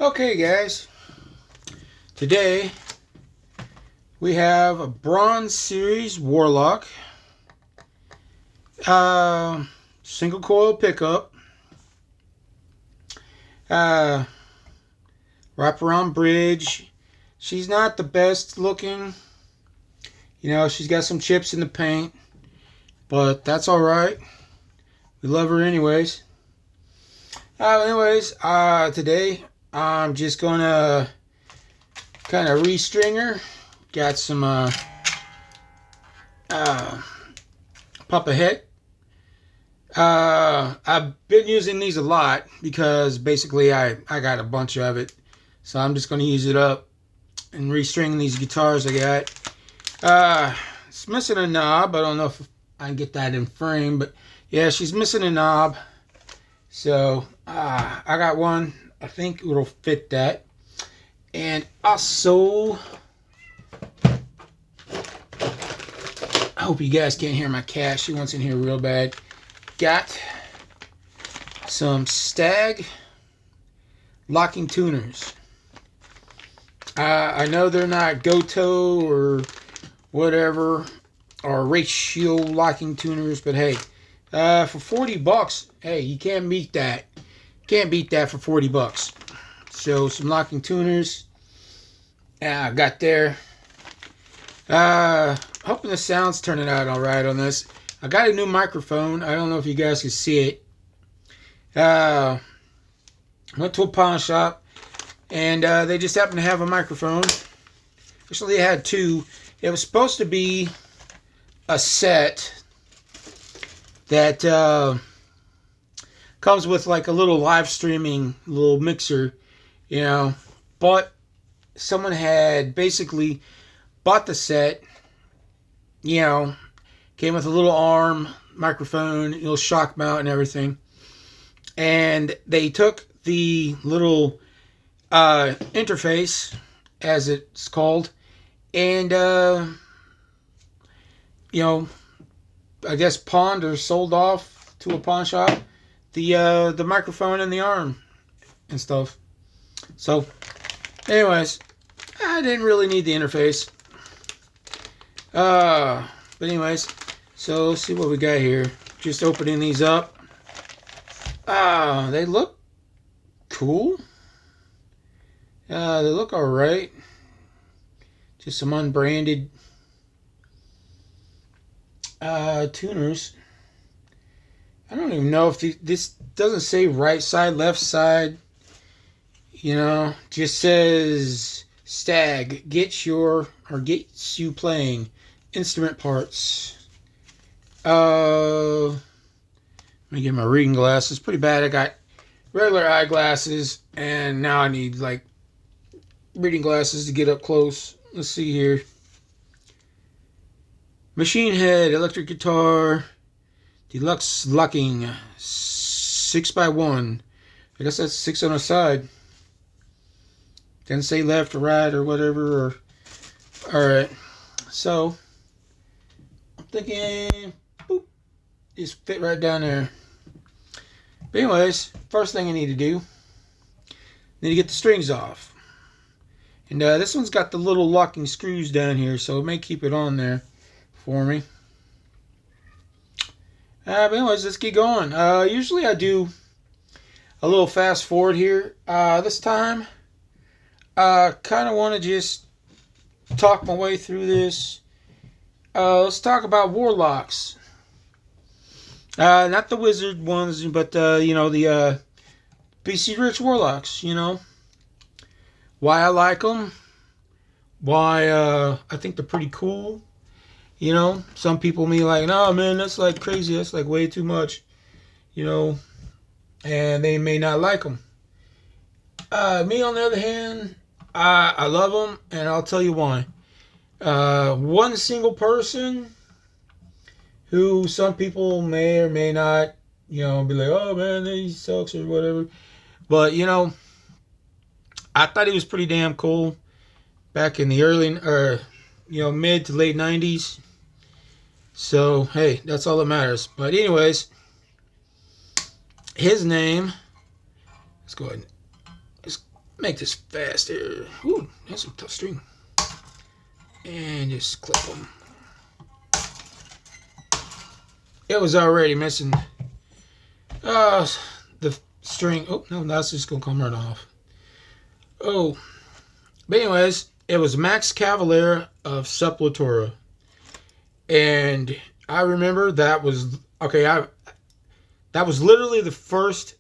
Okay, guys. Today we have a Bronze Series Warlock, single coil pickup, uh, wraparound bridge. She's not the best looking. She's got some chips in the paint, but that's all right. We love her anyways. Today I'm just gonna kind of restring her. Got some Papa Heck. I've been using these a lot because basically I got a bunch of it, so I'm just gonna use it up and restring these guitars I got. It's missing a knob. I don't know if I can get that in frame, but yeah, she's missing a knob. So I got one. I think it'll fit that. And also, I hope you guys can't hear my cat. She wants in here real bad. Got some Stag locking tuners. I know they're not Goto or whatever, or ratio locking tuners, but hey, for 40 bucks, hey, you can't beat that. Can't beat that for 40 bucks. So some locking tuners. I got there. Hoping the sound's turning out all right on this. I got a new microphone. I don't know if you guys can see it. Went to a pawn shop, and they just happened to have a microphone. Actually, they had two. It was supposed to be a set that comes with like a little live streaming little mixer, but someone had basically bought the set, came with a little arm, microphone, little shock mount and everything, and they took the little interface, as it's called, and I guess pawned or sold off to a pawn shop the microphone and the arm and stuff. So anyways, I didn't really need the interface. But anyways, so let's see what we got here. Just opening these up. They look cool. They look alright. Just some unbranded tuners. I don't even know if this doesn't say right side, left side. Just says Stag gets you playing instrument parts. Let me get my reading glasses. Pretty bad. I got regular eyeglasses, and now I need like reading glasses to get up close. Let's see here. Machine head, electric guitar, deluxe locking, 6x1. I guess that's 6 on a side. Didn't say left or right or whatever. Alright. So, I'm thinking, boop, just fit right down there. But anyways, first thing I need to do, need to get the strings off. And this one's got the little locking screws down here, so it may keep it on there for me. But anyways, let's get going. Usually I do a little fast forward here. This time, kind of want to just talk my way through this. Let's talk about Warlocks. Not the wizard ones, but the BC Rich Warlocks. Why I like them. Why I think they're pretty cool. Some people may like, no man, that's like crazy. That's like way too much. And they may not like them. Me on the other hand, I love them, and I'll tell you why. One single person who some people may or may not, be like, oh man, he sucks or whatever. But, I thought he was pretty damn cool back in the early, mid to late 90s. So, hey, that's all that matters. But anyways, his name, let's go ahead and make this faster. Ooh, that's a tough string. And just clip them. It was already missing the string. Oh, no, that's just going to come right off. Oh, but anyways, it was Max Cavalera of Sepultura. And I remember that was, okay, that was literally the first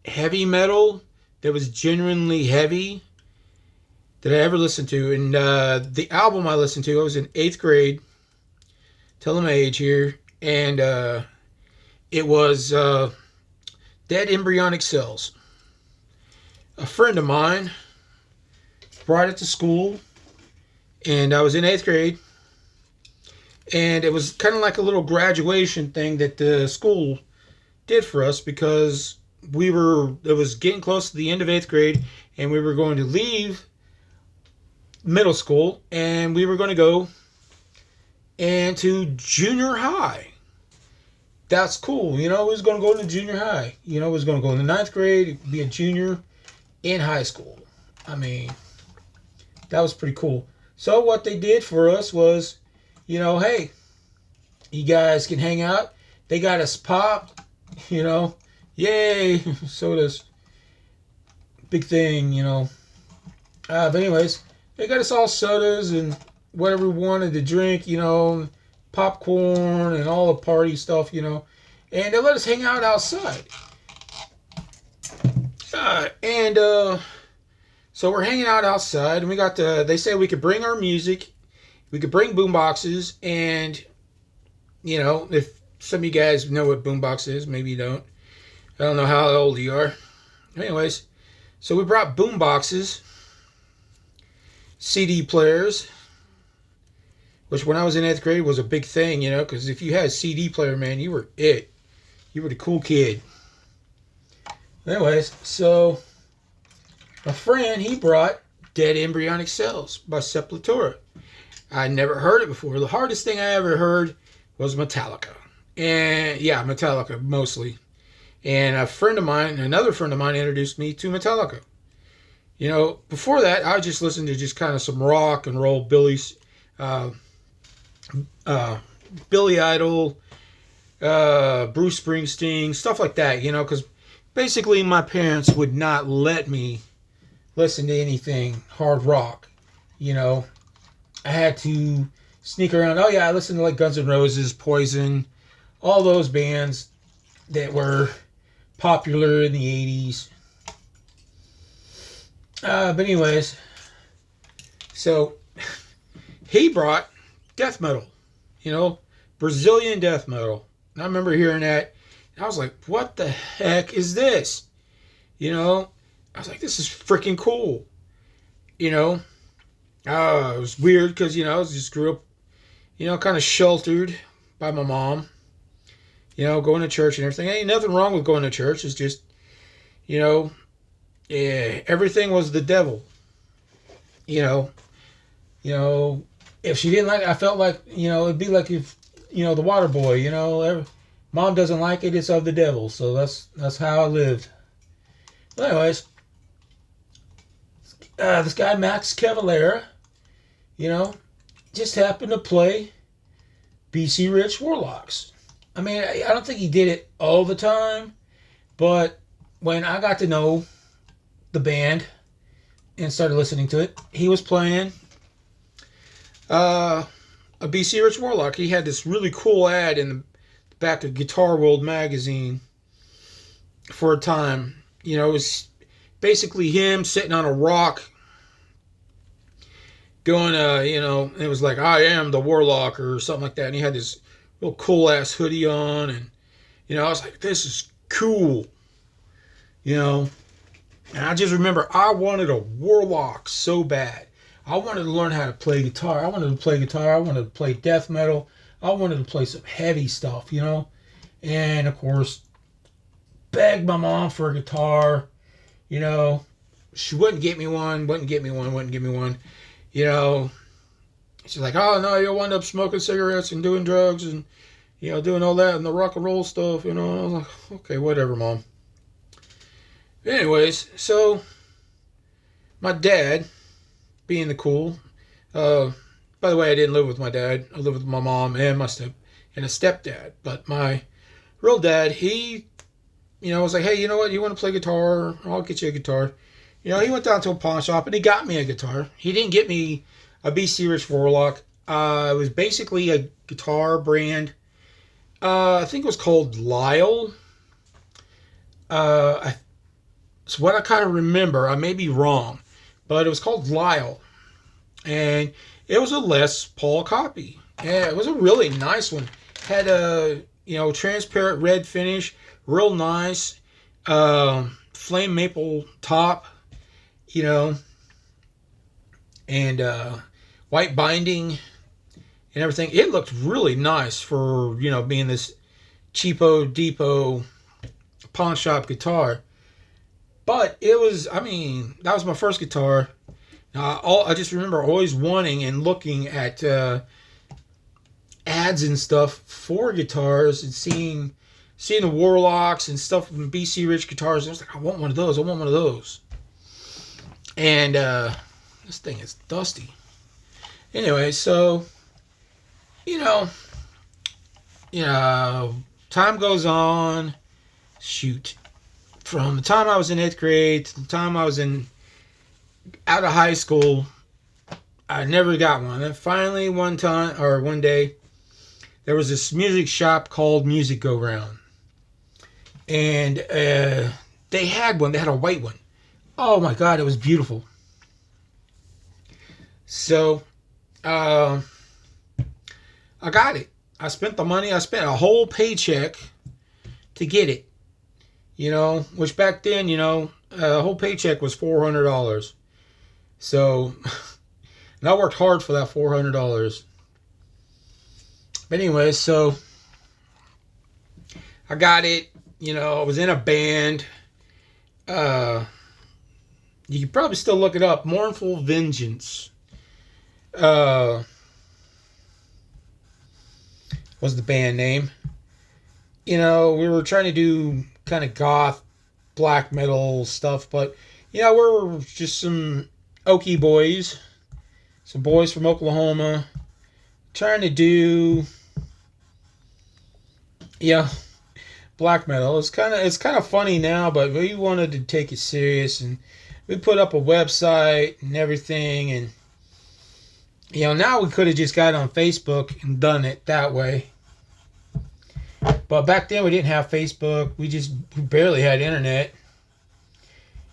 heavy metal that was genuinely heavy that I ever listened to. And the album I listened to, I was in 8th grade. Tell my age here. And it was Dead Embryonic Cells. A friend of mine brought it to school, and I was in 8th grade. And it was kind of like a little graduation thing that the school did for us, because it was getting close to the end of 8th grade, and we were going to leave middle school, and we were going to go into junior high. That's cool. You know, we was going to go into junior high. You know, we was going to go into 9th grade, be a junior in high school. I mean, that was pretty cool. So what they did for us was, you know, hey, you guys can hang out. They got us popped, you know. Yay, sodas. Big thing, you know. But anyways, they got us all sodas and whatever we wanted to drink, you know, popcorn and all the party stuff, you know. And they let us hang out outside. So we're hanging out outside, and we got they said we could bring our music, we could bring boomboxes, and, you know, if some of you guys know what boombox is, maybe you don't. I don't know how old you are. Anyways, so we brought boomboxes, CD players, which when I was in 8th grade was a big thing, you know, because if you had a CD player, man, you were it. You were the cool kid. Anyways, so a friend, he brought Dead Embryonic Cells by Sepultura. I never heard it before. The hardest thing I ever heard was Metallica. And yeah, Metallica mostly. And another friend of mine introduced me to Metallica. You know, before that, I just listened to just kind of some rock and roll, Billy Idol, Bruce Springsteen, stuff like that, you know, because basically my parents would not let me listen to anything hard rock, you know. I had to sneak around. Oh yeah, I listened to like Guns N' Roses, Poison, all those bands that were popular in the 80s. But anyways, so he brought death metal, you know, Brazilian death metal. And I remember hearing that, and I was like, what the heck is this? You know, I was like, this is freaking cool. You know, it was weird because, you know, I just grew up, you know, kind of sheltered by my mom. You know, going to church and everything. Ain't nothing wrong with going to church. It's just, you know, everything was the devil. You know, if she didn't like it, I felt like, you know, it'd be like if, you know, the water boy, you know, mom doesn't like it, it's of the devil. So that's how I lived. But anyways, this guy Max Cavalera, you know, just happened to play BC Rich Warlocks. I mean, I don't think he did it all the time, but when I got to know the band and started listening to it, he was playing a BC Rich Warlock. He had this really cool ad in the back of Guitar World magazine for a time. You know, it was basically him sitting on a rock going, you know, it was like, I am the Warlock or something like that. And he had this real cool ass hoodie on. And, you know, I was like, this is cool. You know, and I just remember I wanted a Warlock so bad. I wanted to learn how to play guitar. I wanted to play guitar. I wanted to play death metal. I wanted to play some heavy stuff, you know. And, of course, begged my mom for a guitar. You know, she wouldn't get me one. You know, she's like, oh, no, you'll wind up smoking cigarettes and doing drugs and, you know, doing all that and the rock and roll stuff, you know. I was like, okay, whatever, Mom. Anyways, so my dad, being the cool. Uh, by the way, I didn't live with my dad. I lived with my mom and and a stepdad. But my real dad, he, was like, hey, you know what? You want to play guitar? I'll get you a guitar. He went down to a pawn shop and he got me a guitar. He didn't get me a BC Rich Warlock. It was basically a guitar brand. I think it was called Lyle. It's what I kind of remember. I may be wrong, but it was called Lyle, and it was a Les Paul copy. Yeah, it was a really nice one. Had a transparent red finish, real nice, flame maple top, you know, and white binding and everything. It looked really nice for being this cheapo depot pawn shop guitar. But it was, that was my first guitar. I just remember always wanting and looking at ads and stuff for guitars and seeing the Warlocks and stuff from BC Rich guitars. I was like, I want one of those. I want one of those. And this thing is dusty. Anyway, so time goes on. Shoot. From the time I was in 8th grade to the time I was out of high school, I never got one. And finally, one day, there was this music shop called Music Go Round. And they had one. They had a white one. Oh my God, it was beautiful. So, I got it. I spent the money. I spent a whole paycheck to get it. Which back then, a whole paycheck was $400. So, and I worked hard for that $400. But anyway, so I got it. I was in a band. You could probably still look it up. Mournful Vengeance. Was the band name. We were trying to do kind of goth black metal stuff, but we're just some Okie boys, some boys from Oklahoma, trying to do black metal. It's kind of funny now, but we wanted to take it serious, and we put up a website and everything, and now we could have just got on Facebook and done it that way. But back then we didn't have Facebook. We barely had internet.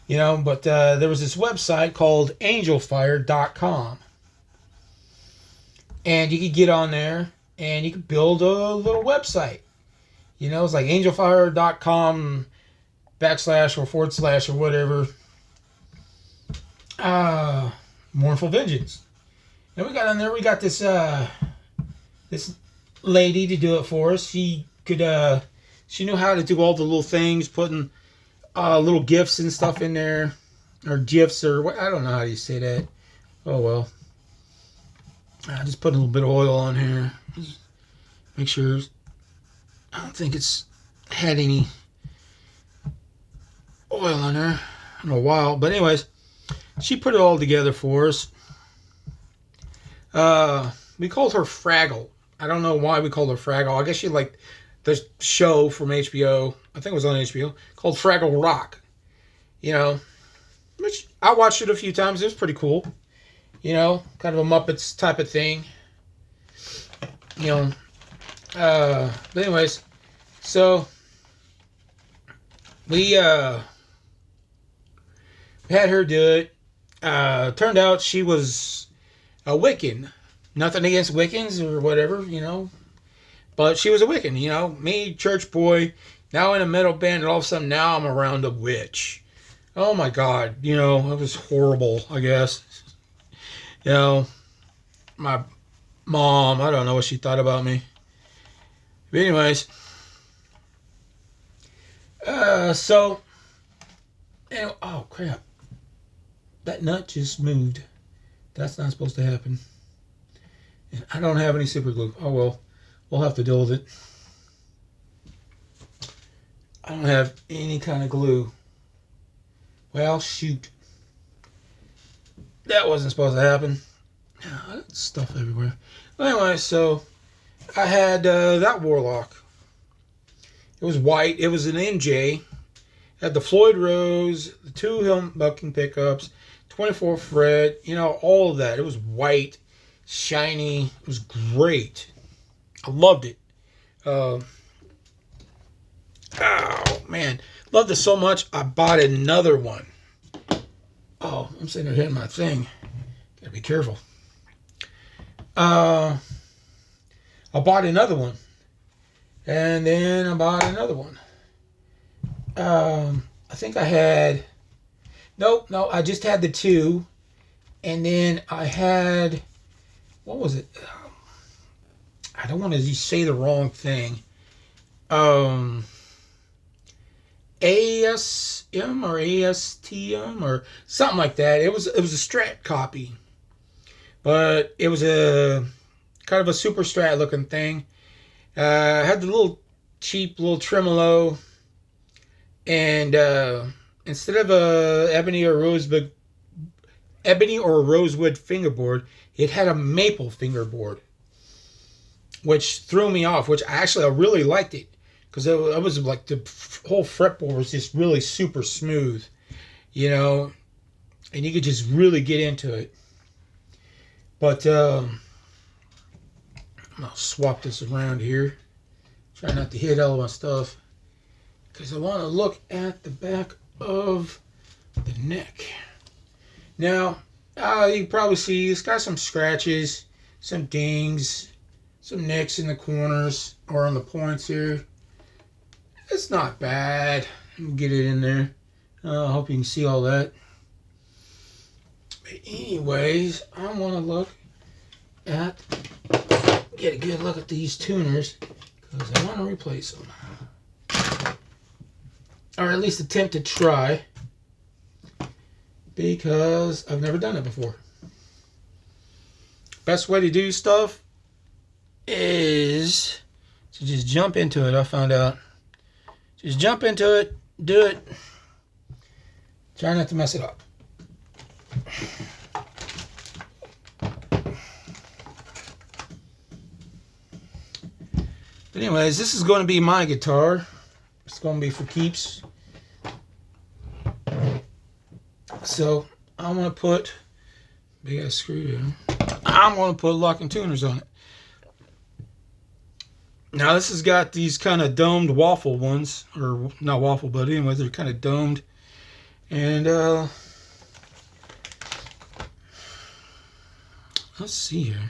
But there was this website called angelfire.com. And you could get on there and you could build a little website. It's like angelfire.com / or whatever. Mournful Vengeance. And we got on there. We got this lady to do it for us. She knew how to do all the little things, putting little gifs and stuff in there, or gifs, or what, I don't know how you say that. Oh well. I just put a little bit of oil on here. Just make sure. I don't think it's had any oil on there in a while, but anyways, she put it all together for us. We called her Fraggle. I don't know why we called her Fraggle. I guess she liked the show from HBO. I think it was on HBO called Fraggle Rock. Which I watched it a few times. It was pretty cool. Kind of a Muppets type of thing. But anyways, so we had her do it. Turned out she was a Wiccan. Nothing against Wiccans or whatever, but she was a Wiccan, me, church boy, now in a metal band, and all of a sudden now I'm around a witch. Oh my God, it was horrible, I guess. My mom, I don't know what she thought about me. But anyways, oh crap, that nut just moved. That's not supposed to happen. And I don't have any super glue. Oh well, we'll have to deal with it. I don't have any kind of glue. Well, shoot. That wasn't supposed to happen. Stuff everywhere. Anyway, so I had that Warlock. It was white. It was an MJ. Had the Floyd Rose, the 2 humbucking pickups, 24 fret, you know, all of that. It was white, shiny. It was great. I loved it. Oh, man. Loved it so much, I bought another one. Oh, I'm sitting there hitting my thing. Gotta be careful. I bought another one. And then I bought another one. I think I had... No, I just had the 2. And then I had... What was it? I don't want to say the wrong thing. ASM or ASTM or something like that. It was a Strat copy. But it was a kind of a super Strat looking thing. Had the little cheap little tremolo, and instead of a ebony or rosewood fingerboard, it had a maple fingerboard, which threw me off. Which I really liked it, because it was like the whole fretboard was just really super smooth, you know, and you could just really get into it. But I'll swap this around here. Try not to hit all my stuff, because I want to look at the back of the neck. Now, you can probably see it's got some scratches, some dings, some nicks in the corners or on the points here. It's not bad. Get it in there. I hope you can see all that. But anyways, I want to get a good look at these tuners, because I want to replace them. Or at least attempt to try, because I've never done it before. Best way to do stuff is to just jump into it. I found out. Just jump into it, do it. Try not to mess it up. But anyways, this is going to be my guitar. It's going to be for keeps. So I'm going to put big ass screw down. I'm going to put locking tuners on it. Now this has got these kind of domed waffle ones, or not waffle, but anyway, they're kind of domed. And let's see here.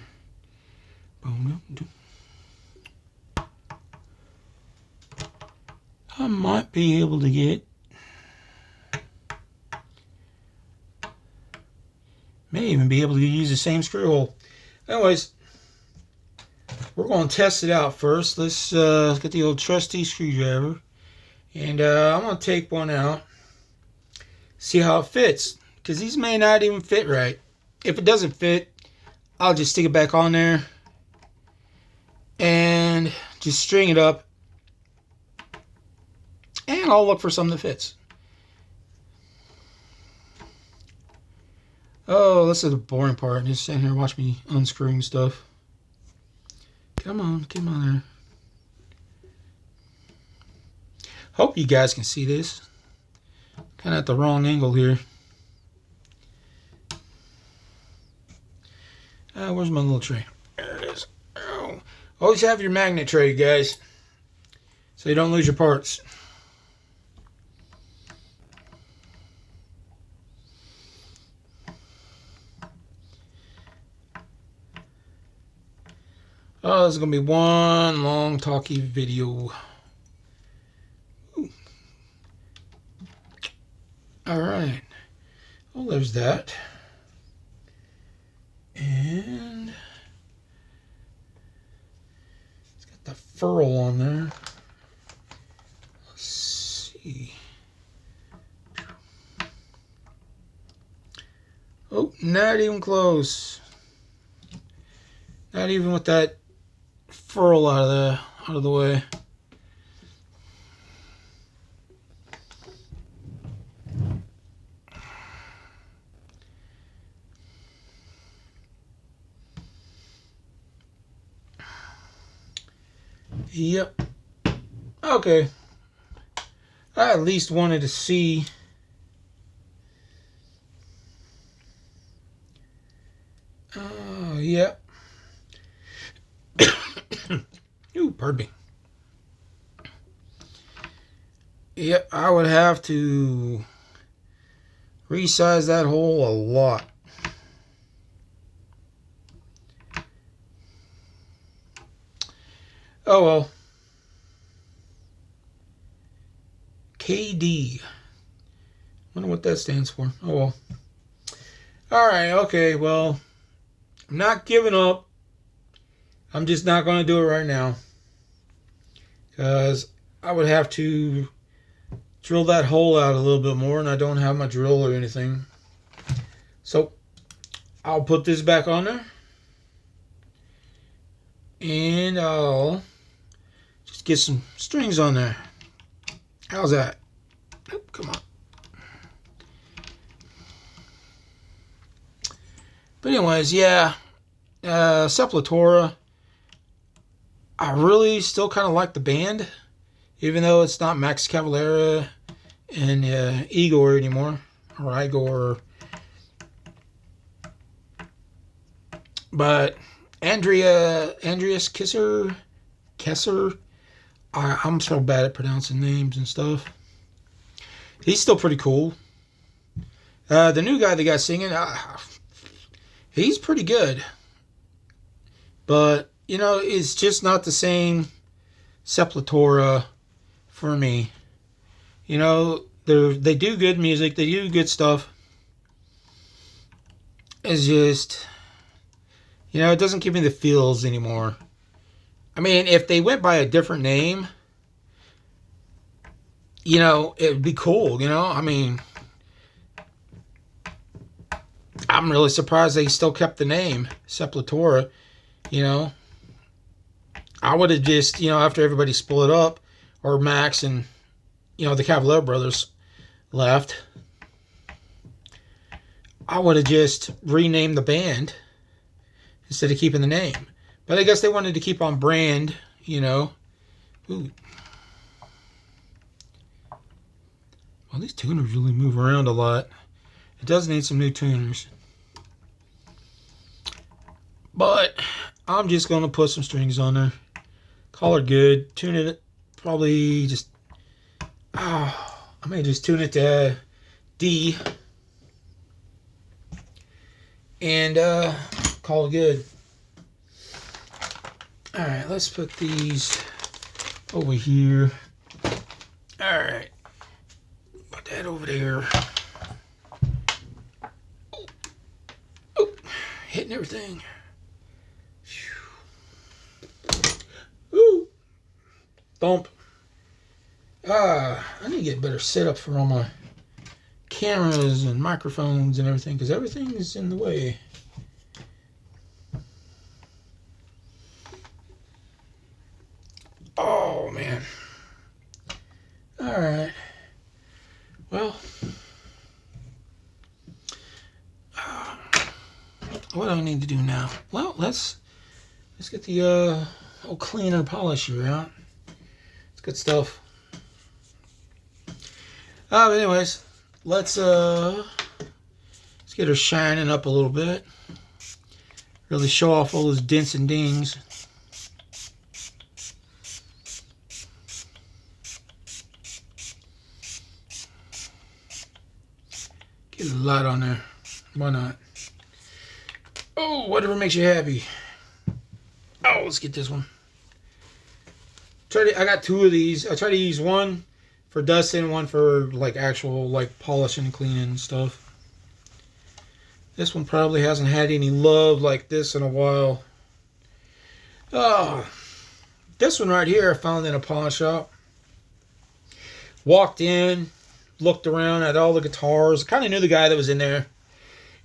I might be able to get, may even be able to use the same screw hole. Anyways, we're going to test it out first. Let's get the old trusty screwdriver, and I'm going to take one out, see how it fits, because these may not even fit right. If it doesn't fit, I'll just stick it back on there and just string it up, and I'll look for something that fits. Oh, this is the boring part. Just sitting here watch me unscrewing stuff. Come on there. Hope you guys can see this. Kind of at the wrong angle here. Where's my little tray? There it is. Oh. Always have your magnet tray, guys, so you don't lose your parts. Oh, this is going to be one long talky video. Ooh. All right. Well, there's that. And it's got the furl on there. Let's see. Oh, not even close. Not even with that furl out of the way. Yep. Okay. I at least wanted to see. Yep. Ooh, pardon me. Yep, I would have to resize that hole a lot. Oh well. KD. Wonder what that stands for. Oh well. Alright, okay, well. I'm not giving up. I'm just not going to do it right now. Because I would have to drill that hole out a little bit more, and I don't have my drill or anything. So, I'll put this back on there. And I'll just get some strings on there. How's that? Oop, come on. But anyways, yeah. Sepultura. I really still kind of like the band. Even though it's not Max Cavalera and Igor anymore. Or Igor. But Andreas Kisser. I'm so bad at pronouncing names and stuff. He's still pretty cool. The new guy that got singing, he's pretty good. But, you know, it's just not the same Sepultura for me. You know, they do good music. They do good stuff. It's just, you know, it doesn't give me the feels anymore. I mean, if they went by a different name, you know, it would be cool, you know? I mean, I'm really surprised they still kept the name Sepultura, you know? I would have just, you know, after everybody split up, or Max and, you know, the Cavalier brothers left, I would have just renamed the band instead of keeping the name. But I guess they wanted to keep on brand, you know. Ooh. Well, these tuners really move around a lot. It does need some new tuners. But I'm just going to put some strings on there. Call it good. Tune it. Probably just... I may just tune it to D. And call it good. Alright, let's put these over here. Alright. Put that over there. Oh, hitting everything. Ooh. Thump. I need to get better setup for all my cameras and microphones and everything, because everything is in the way. Oh, man. Alright. Well, what do I need to do now? Well, let's get the old cleaner polisher out. It's good stuff. But anyways, let's get her shining up a little bit. Really show off all those dents and dings. Get a light on there. Why not? Oh, whatever makes you happy. Oh, let's get this one. I got two of these. I try to use one for dusting, one for like actual like polishing and cleaning and stuff. This one probably hasn't had any love like this in a while. Oh, this one right here I found in a pawn shop. Walked in, looked around at all the guitars. Kind of knew the guy that was in there.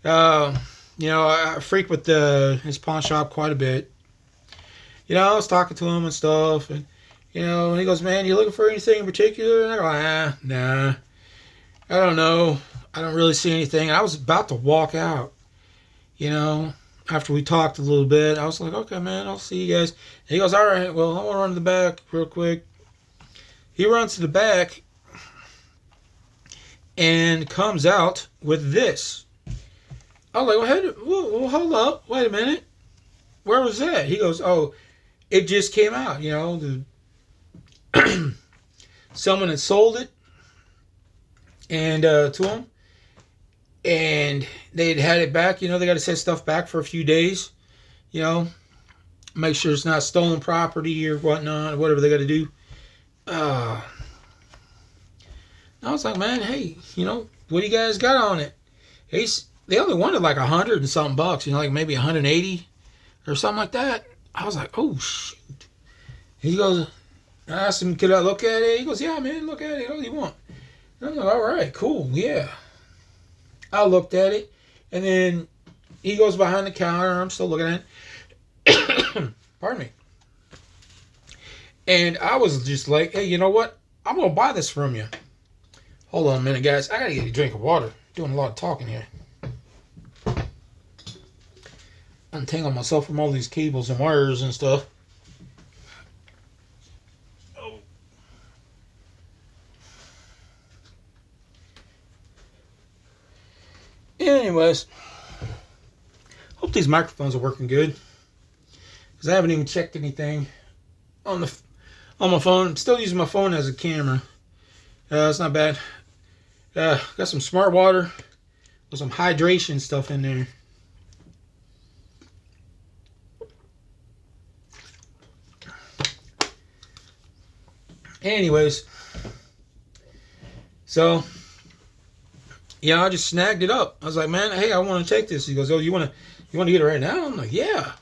You know, I frequent his pawn shop quite a bit. You know, I was talking to him and stuff, and you know, and he goes, "Man, you looking for anything in particular?" And I go, "Nah, I don't know. I don't really see anything." And I was about to walk out, you know, after we talked a little bit, I was like, okay, man, I'll see you guys. And he goes, all right, well, I'm going to run to the back real quick. He runs to the back and comes out with this. I was like, well, hold up. Wait a minute. Where was that? He goes, oh, it just came out. You know, someone had sold it and to him. And they'd had it back. You know, they got to set stuff back for a few days. You know, make sure it's not stolen property or whatnot, or whatever they got to do. I was like, man, hey, you know, what do you guys got on it? They only wanted like 100 and something bucks, you know, like maybe 180 or something like that. I was like, oh, shoot. He goes, I asked him, could I look at it? He goes, yeah, man, look at it. What do you want? And I'm like, all right, cool, yeah. I looked at it, and then he goes behind the counter. I'm still looking at it. Pardon me. And I was just like, hey, you know what? I'm going to buy this from you. Hold on a minute, guys. I got to get a drink of water. Doing a lot of talking here. Untangle myself from all these cables and wires and stuff. Oh. Anyways, hope these microphones are working good. Because I haven't even checked anything on my phone. I'm still using my phone as a camera. It's not bad. Got some smart water with some hydration stuff in there. Anyways, so yeah, I just snagged it up. I was like, man, hey, I want to take this. He goes, oh, you want to get it right now? I'm like, yeah.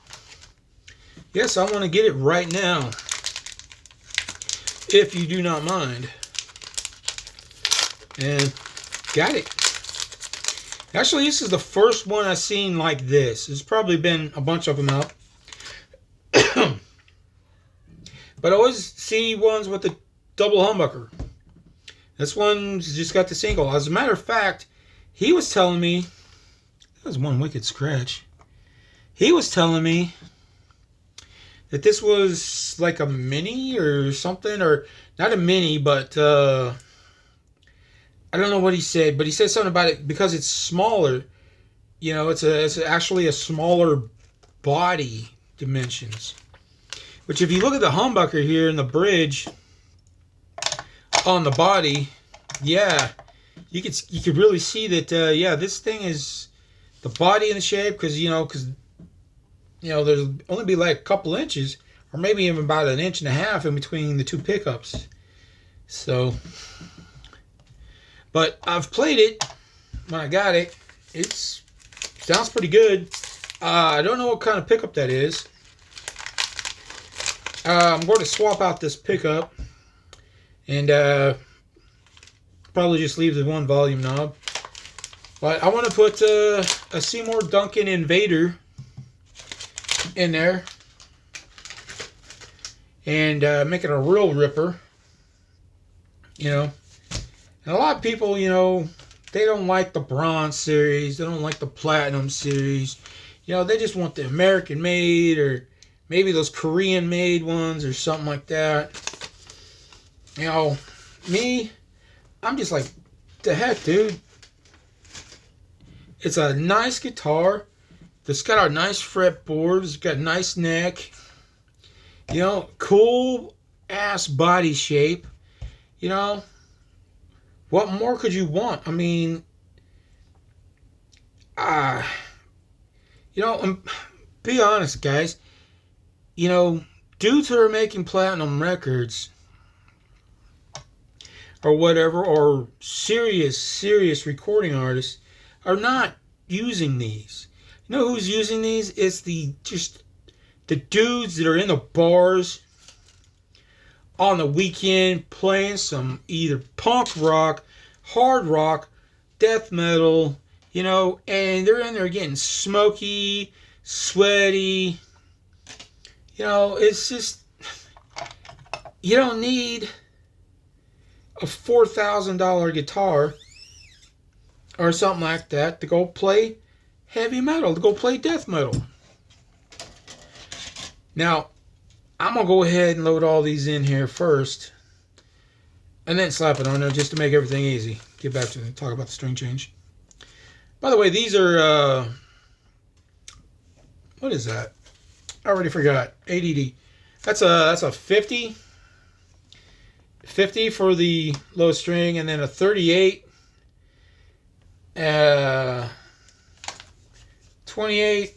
Yes, I want to get it right now. If you do not mind. And got it. Actually, this is the first one I've seen like this. There's probably been a bunch of them out. But I always see ones with the double humbucker. This one's just got the single. As a matter of fact, he was telling me, that was one wicked scratch. He was telling me that this was like a mini or something, or not a mini, but I don't know what he said, but he said something about it because it's smaller. You know, it's actually a smaller body dimensions. Which, if you look at the humbucker here in the bridge on the body, yeah, you could really see that. Yeah, this thing is the body and the shape, because there's only be like a couple inches, or maybe even about 1.5 inches in between the two pickups. So, but I've played it when I got it. It sounds pretty good. I don't know what kind of pickup that is. I'm going to swap out this pickup and probably just leave the one volume knob. But I want to put a Seymour Duncan Invader in there and make it a real ripper. You know, and a lot of people, they don't like the Bronze series. They don't like the Platinum series. They just want the American made, or maybe those Korean made ones or something like that. Me, I'm just like, the heck, dude. It's a nice guitar. It's got a nice fretboard. It's got a nice neck. Cool ass body shape. What more could you want? I mean, be honest, guys. Dudes who are making platinum records or whatever, or serious recording artists, are not using these. You know who's using these? It's the dudes that are in the bars on the weekend playing some either punk rock, hard rock, death metal, and they're in there getting smoky, sweaty. It's just, you don't need a $4,000 guitar or something like that to go play heavy metal, to go play death metal. Now, I'm going to go ahead and load all these in here first, and then slap it on there just to make everything easy. Get back to talk about the string change. By the way, these are, what is that? I already forgot. ADD. That's a 50. 50 for the low string, and then a 38. 28.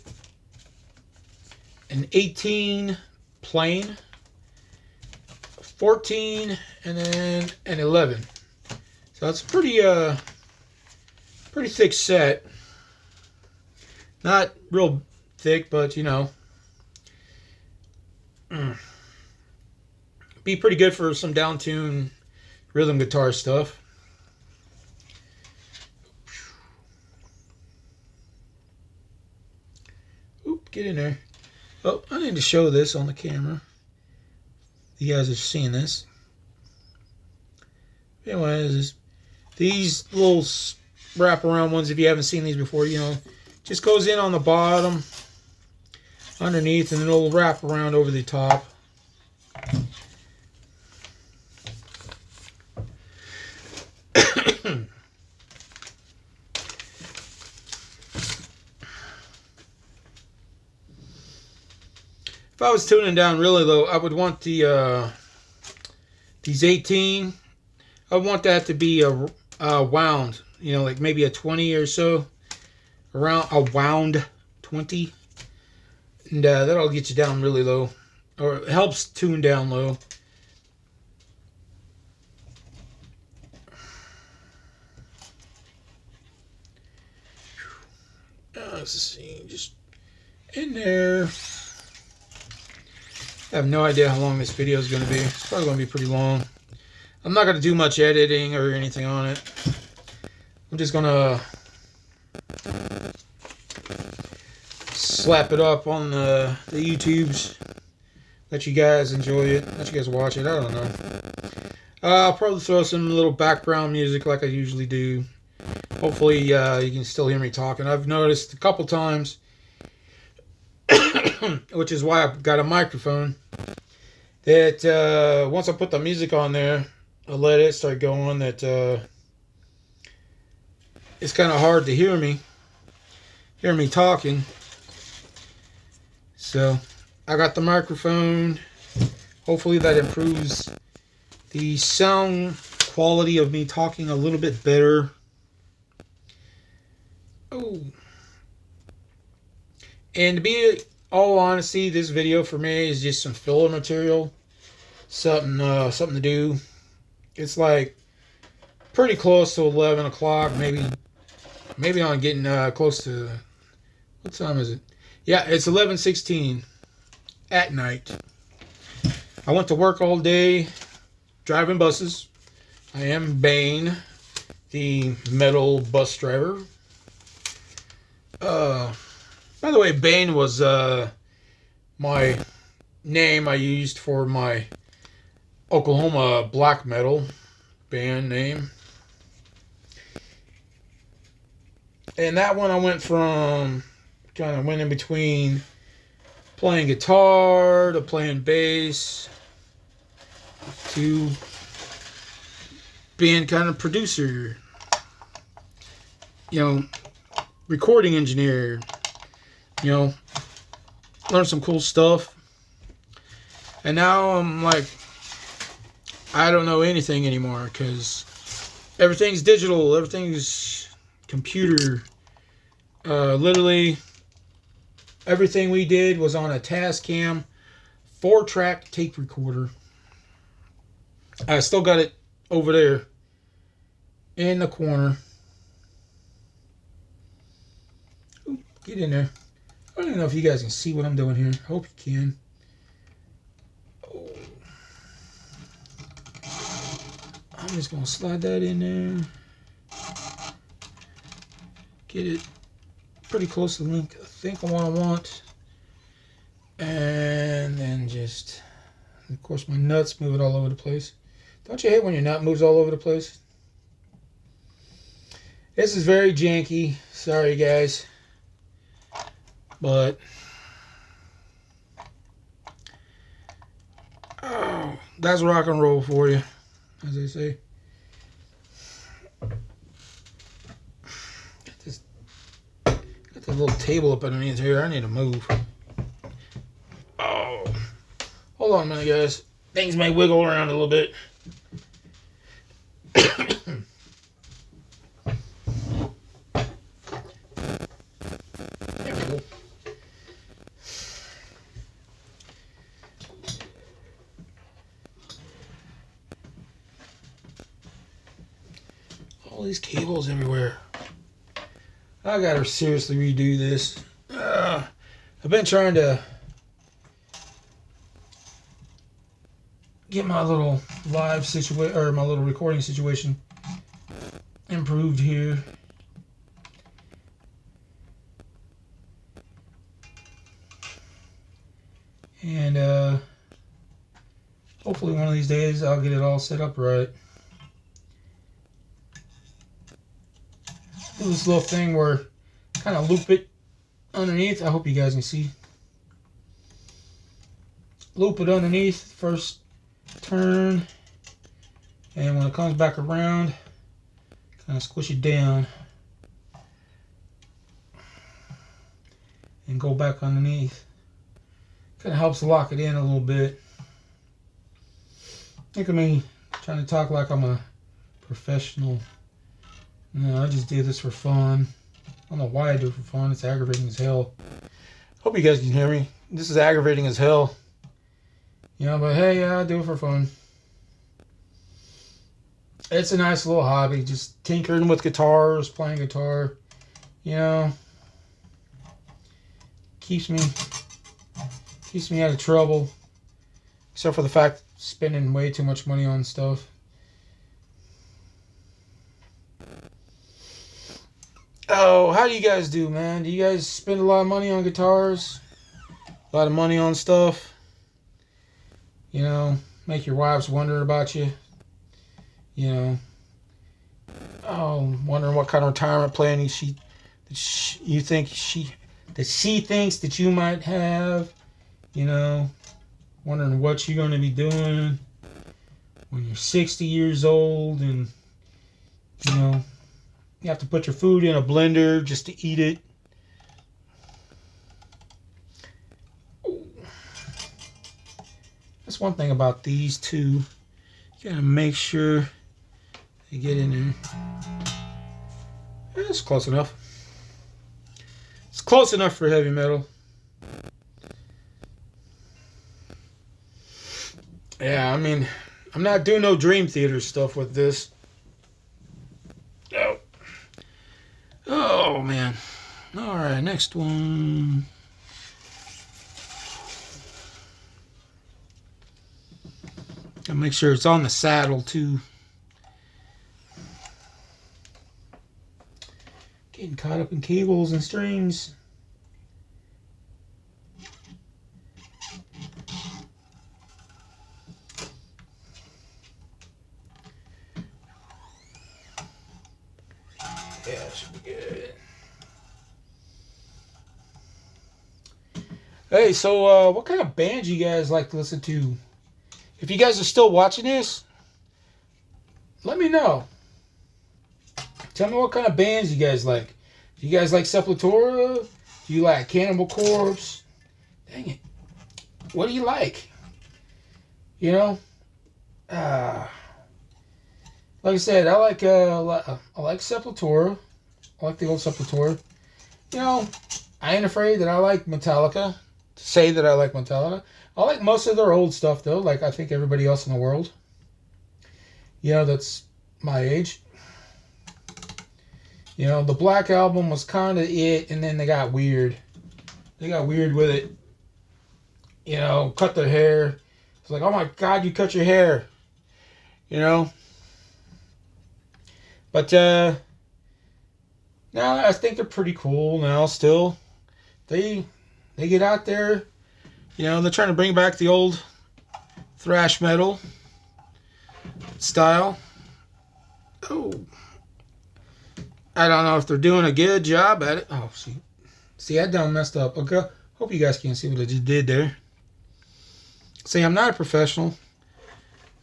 An 18 plain. 14, and then an 11. So it's pretty thick set. Not real thick, but you know, be pretty good for some down-tune rhythm guitar stuff. Oop, get in there. Oh, I need to show this on the camera. You guys are seeing this. Anyways, these little wraparound ones, if you haven't seen these before, you know, just goes in on the bottom, underneath, and then it'll wrap around over the top. If I was tuning down really low, I would want the these 18. I want that to be a wound, you know, like maybe a 20 or so, around a wound 20, and that'll get you down really low, or it helps tune down low. Let's see, just in there. I have no idea how long this video is going to be. It's probably going to be pretty long. I'm not going to do much editing or anything on it. I'm just going to slap it up on the YouTubes. Let you guys enjoy it. Let you guys watch it. I don't know. I'll probably throw some little background music like I usually do. Hopefully you can still hear me talking. I've noticed a couple times, which is why I've got a microphone, that once I put the music on there, I let it start going, that it's kind of hard to hear me talking. So I got the microphone. Hopefully that improves the sound quality of me talking a little bit better. Oh. And to be all honesty, this video for me is just some filler material. Something to do. It's like pretty close to 11 o'clock. Maybe I'm getting close to, what time is it? Yeah, it's 11:16 at night. I went to work all day driving buses. I am Bane, the metal bus driver. By the way, Bane was my name I used for my Oklahoma black metal band name. And that one I went from, kind of went in between playing guitar to playing bass to being kind of producer, you know, recording engineer, you know, learn some cool stuff. And now I'm like, I don't know anything anymore because everything's digital, everything's computer. Literally everything we did was on a Tascam 4-track tape recorder. I still got it over there in the corner. Ooh, get in there. I don't even know if you guys can see what I'm doing here. I hope you can. Oh. I'm just going to slide that in there. Get it pretty close to the link. I think I want. And then just, of course, my nuts moving all over the place. Don't you hate when your nut moves all over the place? This is very janky. Sorry, guys. But That's rock and roll for you, as they say. Got this little table up underneath here. I need to move. Oh, hold on a minute, guys. Things may wiggle around a little bit. There we go. All these cables everywhere. I gotta seriously redo this. I've been trying to get my little live situation, or my little recording situation improved here. And hopefully one of these days I'll get it all set up right. Do this little thing where kind of loop it underneath. I hope you guys can see. Loop it underneath first turn, and when it comes back around, kind of squish it down and go back underneath. Kind of helps lock it in a little bit. Look at me trying to talk like I'm a professional. No, I just do this for fun. I don't know why I do it for fun. It's aggravating as hell. Hope you guys can hear me. This is aggravating as hell. You know, but hey, yeah, I do it for fun. It's a nice little hobby. Just tinkering with guitars, playing guitar. You know, keeps me out of trouble. Except for the fact spending way too much money on stuff. Oh, how do you guys do, man? Do you guys spend a lot of money on guitars? A lot of money on stuff? You know, make your wives wonder about you. You know, oh, wondering what kind of retirement plan you think she thinks that you might have. You know, wondering what you're going to be doing when you're 60 years old, and you know, you have to put your food in a blender just to eat it. That's one thing about these two. You gotta make sure they get in there. It's close enough. It's close enough for heavy metal. Yeah, I mean, I'm not doing no Dream Theater stuff with this. Oh. Oh, man. All right, next one. Gotta make sure it's on the saddle, too. Getting caught up in cables and strings. Yeah, should be good. Hey, so what kind of bands you guys like to listen to? If you guys are still watching this, let me know. Tell me what kind of bands you guys like. Do you guys like Sepultura? Do you like Cannibal Corpse? Dang it. What do you like? You know? Like I said, I like Sepultura. I like the old Sepultura. You know, I ain't afraid that I like Metallica. To say that I like Metallica. I like most of their old stuff, though, like I think everybody else in the world. You know, that's my age. You know, the Black Album was kind of it, and then they got weird. They got weird with it. You know, cut their hair. It's like, oh my God, you cut your hair. You know? But, now I think they're pretty cool now still. They get out there. You know, they're trying to bring back the old thrash metal style. Oh. I don't know if they're doing a good job at it. Oh, see, I done messed up. Okay, hope you guys can see what I just did there. See, I'm not a professional.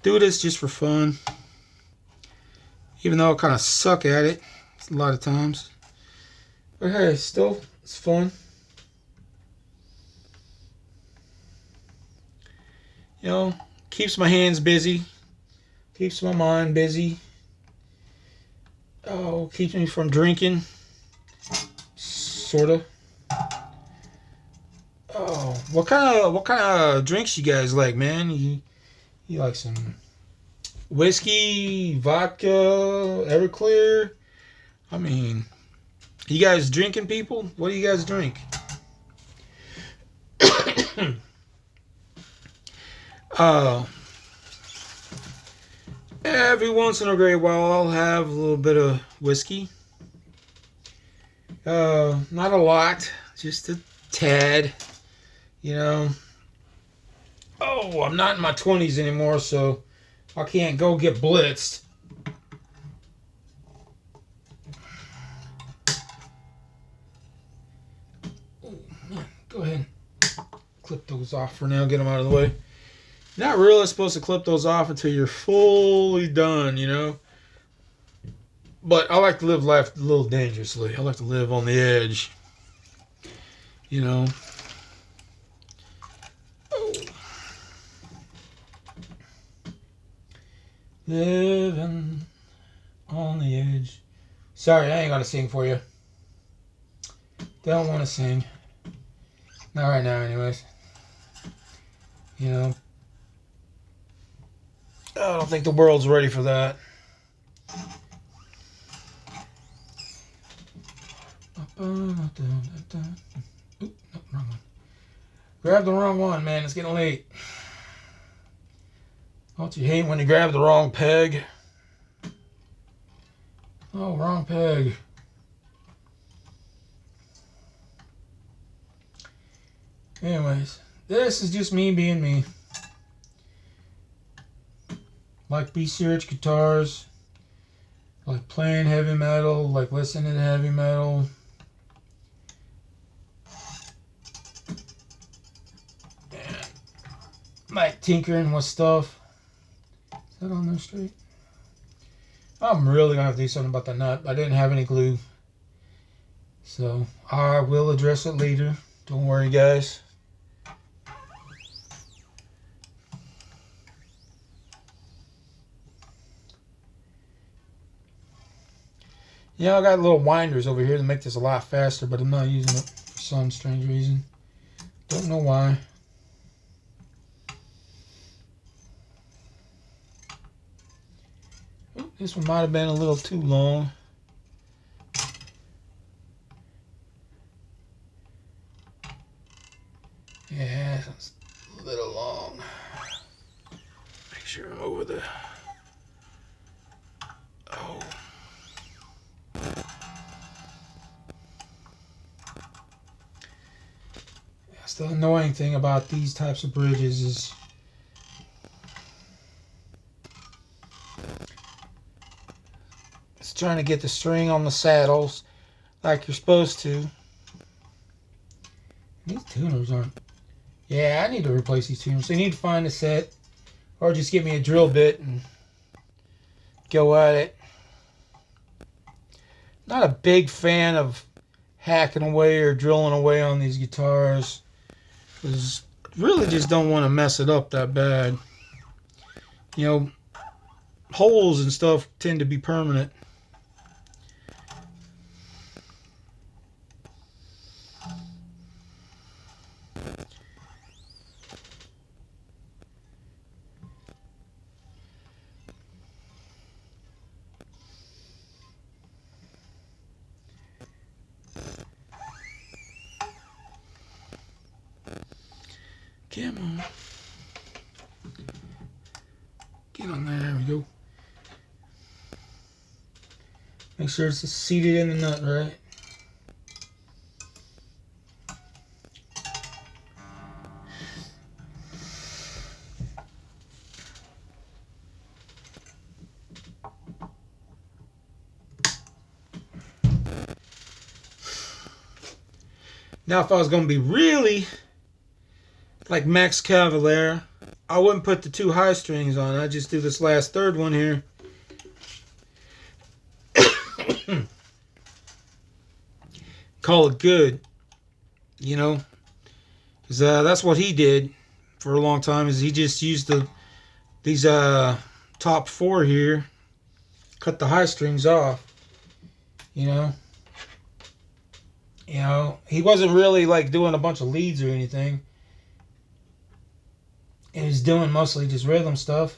do this just for fun. Even though I kind of suck at it a lot of times. But hey, still, it's fun. You know, keeps my hands busy. Keeps my mind busy. Oh, keeps me from drinking. Sorta. Oh, what kind of drinks you guys like, man? You like some whiskey, vodka, Everclear? I mean, you guys drinking, people? What do you guys drink? uh, every once in a great while, I'll have a little bit of whiskey. Not a lot, just a tad. You know. Oh, I'm not in my 20s anymore, so I can't go get blitzed. Oh, man. Go ahead and clip those off for now. Get them out of the way. Not really supposed to clip those off until you're fully done, you know. But I like to live life a little dangerously. I like to live on the edge. You know. Oh. Living on the edge. Sorry, I ain't gonna sing for you. Don't want to sing. Not right now, anyways. You know. I don't think the world's ready for that. Oop, no, wrong one. Grab the wrong one, man. It's getting late. Don't you hate when you grab the wrong peg? Oh, wrong peg. Anyways, this is just me being me. Like BC Rich guitars. Like playing heavy metal. Like listening to heavy metal. And like tinkering with stuff. Is that on there straight? I'm really gonna have to do something about the nut. I didn't have any glue. So I will address it later. Don't worry, guys. Yeah, I got little winders over here to make this a lot faster, but I'm not using it for some strange reason. Don't know why. Oh, this one might have been a little too long. Yeah, it's a little long. Make sure I'm over the... Oh. That's the annoying thing about these types of bridges is it's trying to get the string on the saddles like you're supposed to. These tuners aren't... Yeah, I need to replace these tuners. They need to find a set or just give me a drill bit and go at it. Not a big fan of hacking away or drilling away on these guitars. Because really just don't want to mess it up that bad. You know, holes and stuff tend to be permanent. Come on. Get on there. There we go. Make sure it's seated in the nut, right? Now, if I was going to be really like Max Cavalera, I wouldn't put the 2 high strings on. I just do this last third one here. Call it good, you know, because that's what he did for a long time. Is he just used these top 4 here, cut the high strings off, you know. He wasn't really like doing a bunch of leads or anything. He was doing mostly just rhythm stuff.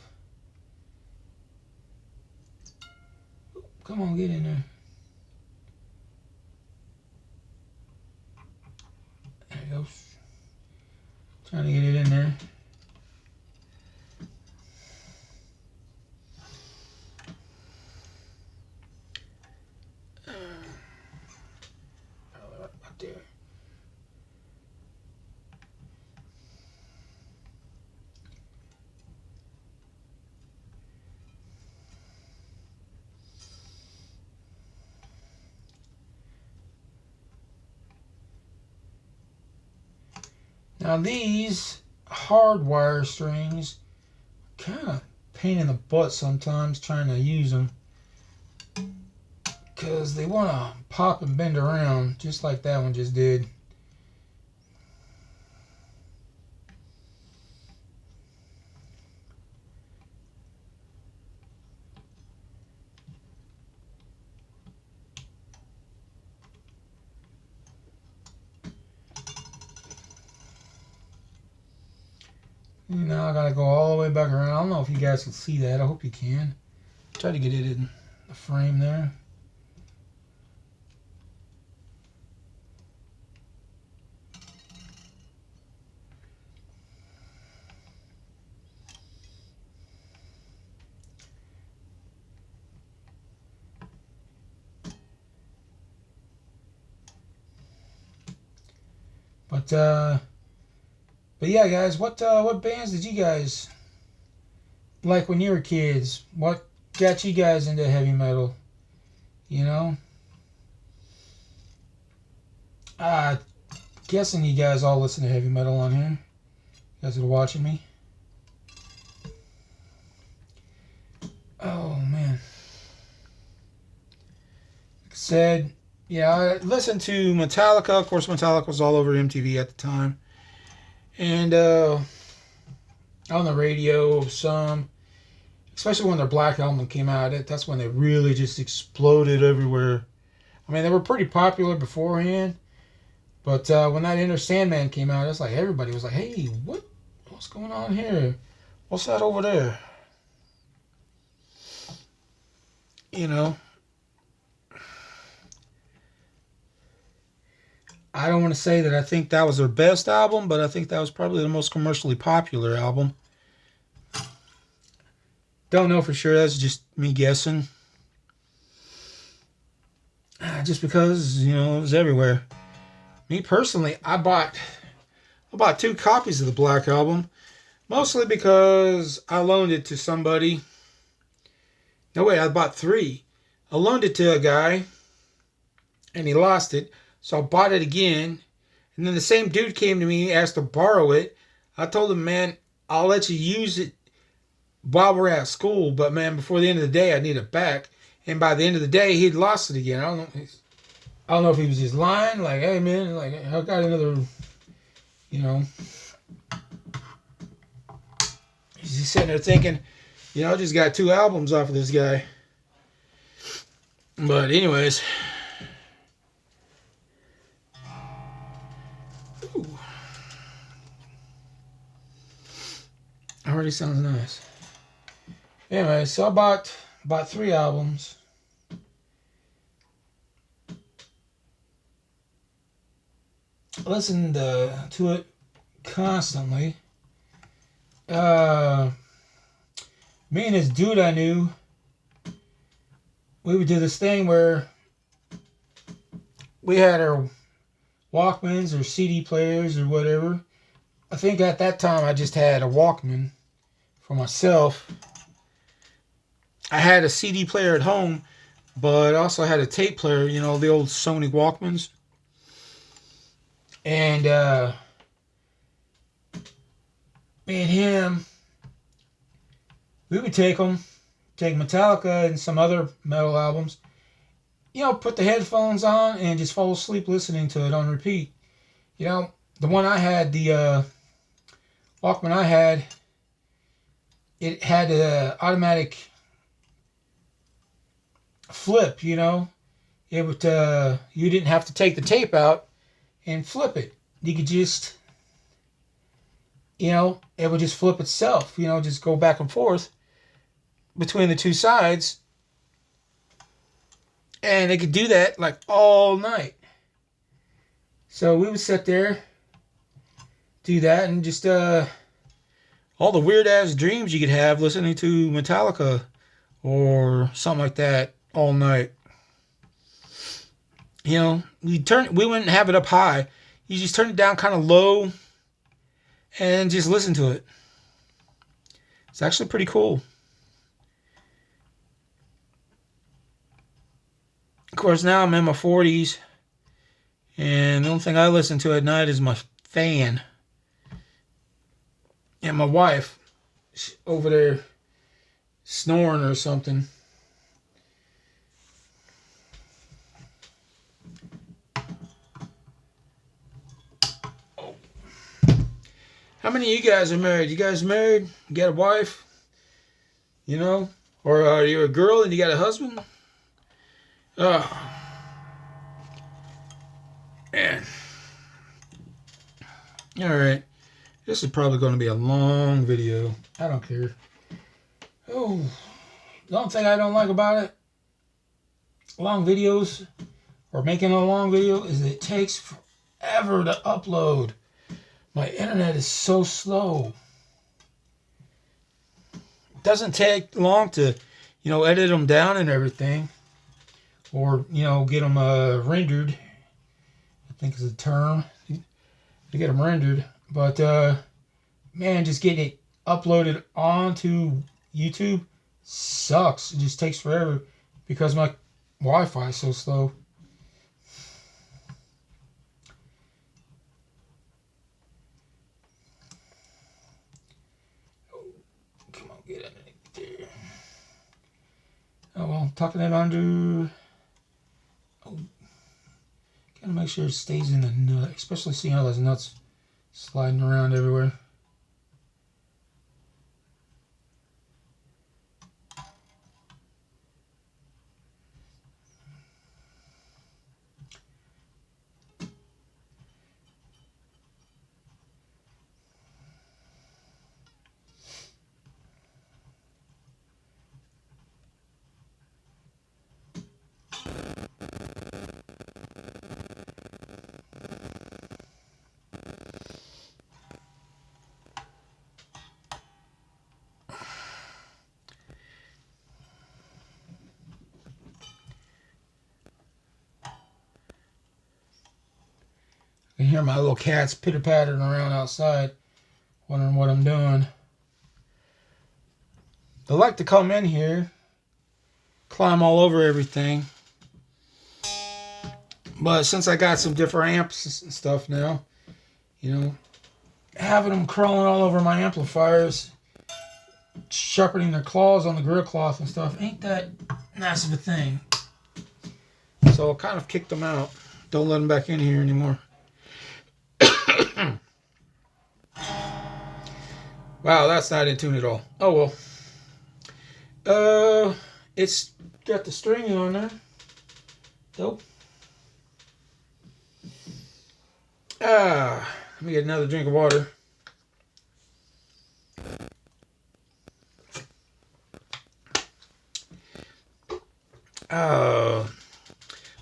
Come on, get in there. There he goes. Trying to get it in there. Right there. Now these hardwire strings, kind of pain in the butt sometimes trying to use them, because they want to pop and bend around just like that one just did. Now I gotta go all the way back around. I don't know if you guys can see that. I hope you can. Try to get it in the frame there. But yeah, guys, what bands did you guys like when you were kids? What got you guys into heavy metal? You know, guessing you guys all listen to heavy metal on here. You guys are watching me. Oh man, like I said, yeah, I listened to Metallica. Of course, Metallica was all over MTV at the time, and on the radio some, especially when their Black Album came out. That's when they really just exploded everywhere. I mean, they were pretty popular beforehand, but when that Enter Sandman came out, it's like everybody was like, "Hey, what's going on here? What's that over there?" You know, I don't want to say that I think that was their best album, but I think that was probably the most commercially popular album. Don't know for sure. That's just me guessing. Just because it was everywhere. Me personally, I bought 2 copies of the Black Album, mostly because I loaned it to somebody. No wait, I bought 3. I loaned it to a guy, and he lost it, so I bought it again. And then the same dude came to me, asked to borrow it. I told him, man, I'll let you use it while we're at school, but man, before the end of the day, I need it back. And by the end of the day, he'd lost it again. I don't know if he was just lying, like, hey man, like I got another, he's just sitting there thinking, I just got 2 albums off of this guy. But anyways, ooh, already sounds nice. Anyway, so I bought 3 albums. Listened to it constantly. Me and this dude I knew, we would do this thing where we had our Walkmans or CD players or whatever. I think at that time I just had a Walkman for myself. I had a CD player at home, but I also had a tape player, the old Sony Walkmans. And me and him, we would take Metallica and some other metal albums, put the headphones on and just fall asleep listening to it on repeat. The one I had, the Walkman I had, it had a automatic flip. It would you didn't have to take the tape out and flip it. You could just, it would just flip itself. Just go back and forth between the two sides, and it could do that like all night. So we would sit there, do that, and just all the weird ass dreams you could have listening to Metallica or something like that all night. We wouldn't have it up high. You just turn it down kind of low and just listen to it. It's actually pretty cool. Of course, now I'm in my 40s, and the only thing I listen to at night is my fan. And my wife over there snoring or something. How many of you guys are married? You guys married? You got a wife? Or are you a girl and you got a husband? Oh, man. Alright. This is probably going to be a long video. I don't care. Oh, the only thing I don't like about it, long videos, or making a long video, is it takes forever to upload. My internet is so slow. It doesn't take long to, edit them down and everything. Or, get them rendered. I think is the term. To get them rendered. But, man, just getting it uploaded onto YouTube sucks. It just takes forever because my Wi-Fi is so slow. Come on, get underneath there. Oh, well, tucking it under. Oh, gotta make sure it stays in the nut, especially seeing all those nuts sliding around everywhere. I can hear my little cats pitter-pattering around outside, wondering what I'm doing. They like to come in here, climb all over everything. But since I got some different amps and stuff now, having them crawling all over my amplifiers, sharpening their claws on the grill cloth and stuff, ain't that nice of a thing. So I kind of kicked them out. Don't let them back in here anymore. Wow, that's not in tune at all. Oh well. It's got the string on there. Dope. Let me get another drink of water.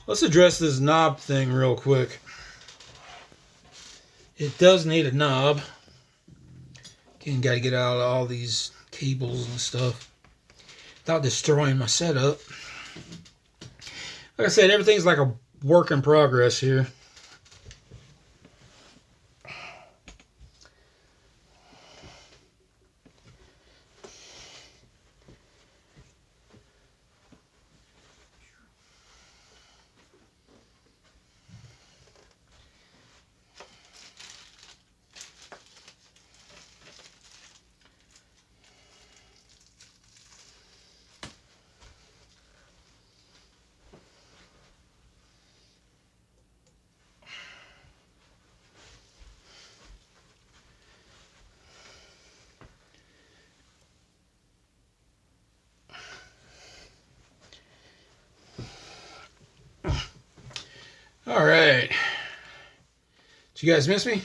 Let's address this knob thing real quick. It does need a knob. Again, got to get out all these cables and stuff without destroying my setup. Like I said, everything's like a work in progress here. All right. Did you guys miss me?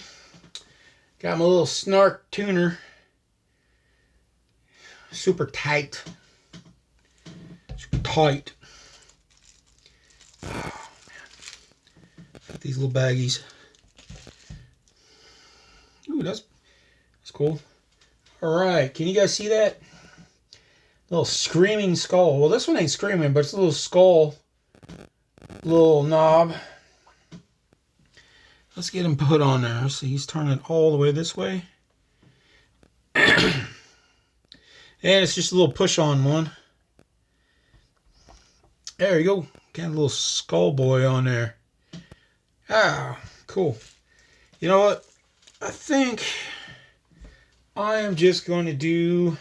Got my little Snark tuner. Super tight. Super tight. Oh, man. Got these little baggies. Ooh, that's cool. All right. Can you guys see that? Little screaming skull. Well, this one ain't screaming, but it's a little skull. Little knob. Let's get him put on there. So he's turning all the way this way. And it's just a little push-on one. There you go. Got a little skull boy on there. Ah, cool. You know what? I think I am just going to do...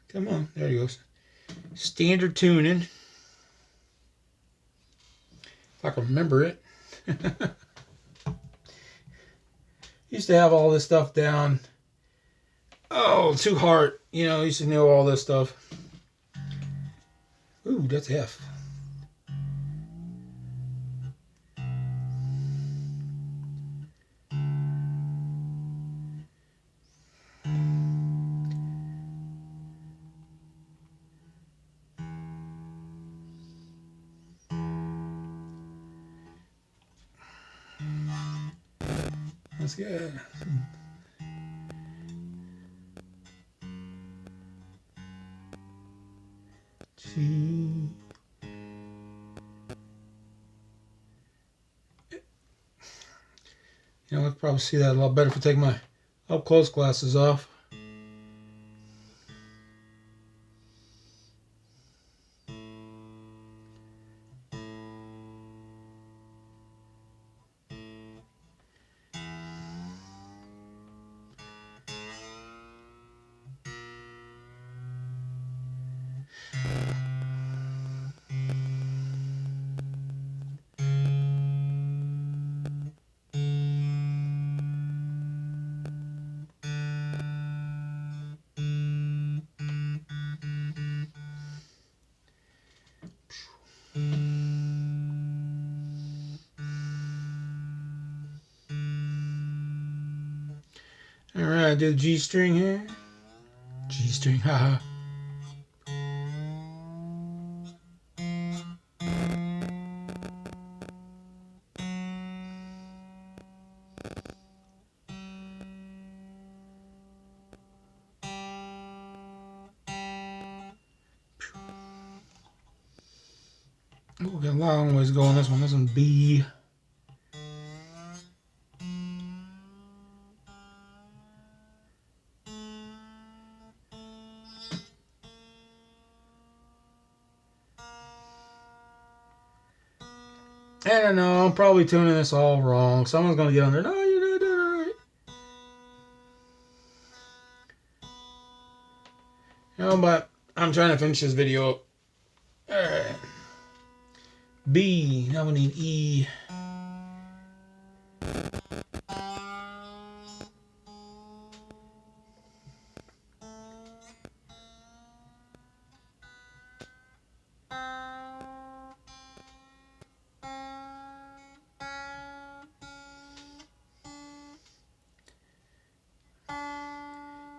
Come on. There he goes. Standard tuning. If I can remember it. Used to have all this stuff down. Oh, too hard. You know, used to know all this stuff. Ooh, that's F. Let's get... G. You know, I could probably see that a lot better if I take my up-close glasses off. Alright, do the G string here. G string, haha. Oh, we got a long ways to go on this one. This one's B. I don't know. I'm probably tuning this all wrong. Someone's going to get on there. No, you're not doing it right. You know, but I'm trying to finish this video up. Alright. B. Now we need E.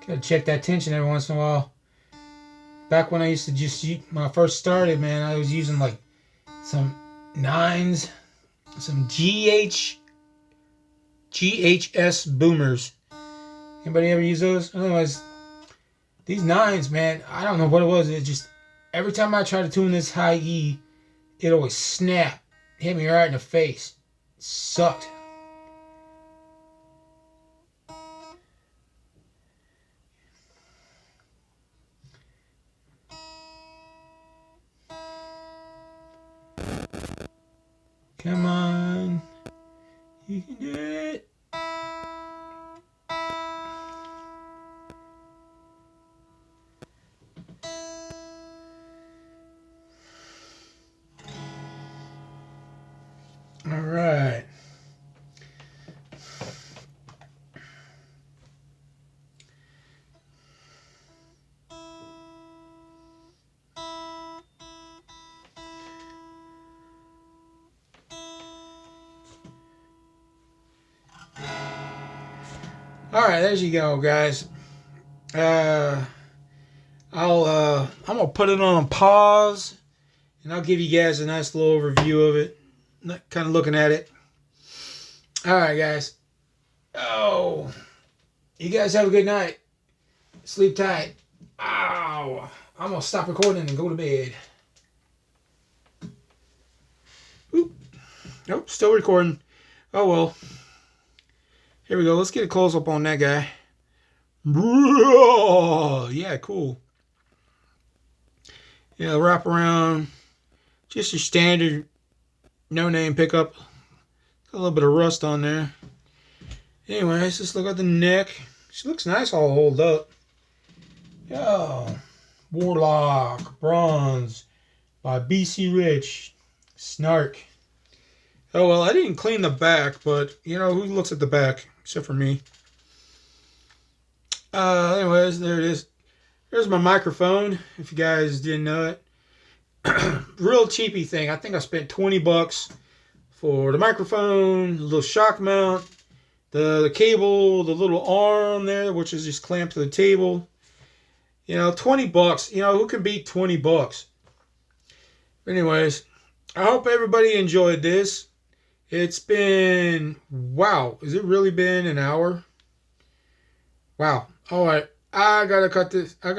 Gotta check that tension every once in a while. Back when I used to just, when I first started, man, I was using like some 9s, some GHS boomers. Anybody ever use those? Otherwise, these 9s, man, I don't know what it was. It just, every time I try to tune this high E, it always snapped. Hit me right in the face. It sucked. Come on. You can do it. All right. All right, there you go, guys. Uh, I'm gonna put it on pause, and I'll give you guys a nice little overview of it. Kind of looking at it. All right, guys. Oh, you guys have a good night. Sleep tight. Ow. I'm gonna stop recording and go to bed. Oop. Nope, still recording. Oh well. Here we go. Let's get a close up on that guy. Yeah, cool. Yeah, wrap around. Just your standard no-name pickup. A little bit of rust on there. Anyways, just look at the neck. She looks nice all holed up. Oh, Warlock, Bronze by BC Rich. Snark. Oh, well, I didn't clean the back, but, you know, who looks at the back except for me? Anyways, there it is. There's my microphone, if you guys didn't know it. Real cheapy thing. I think I spent 20 bucks for the microphone, the little shock mount, the cable, the little arm there, which is just clamped to the table. You know, 20 bucks. You know, who can beat 20 bucks? Anyways, I hope everybody enjoyed this. It's been, wow, has it really been an hour? Wow. All right. I gotta cut this. All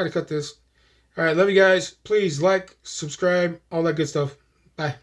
right. Love you guys. Please like, subscribe, all that good stuff. Bye.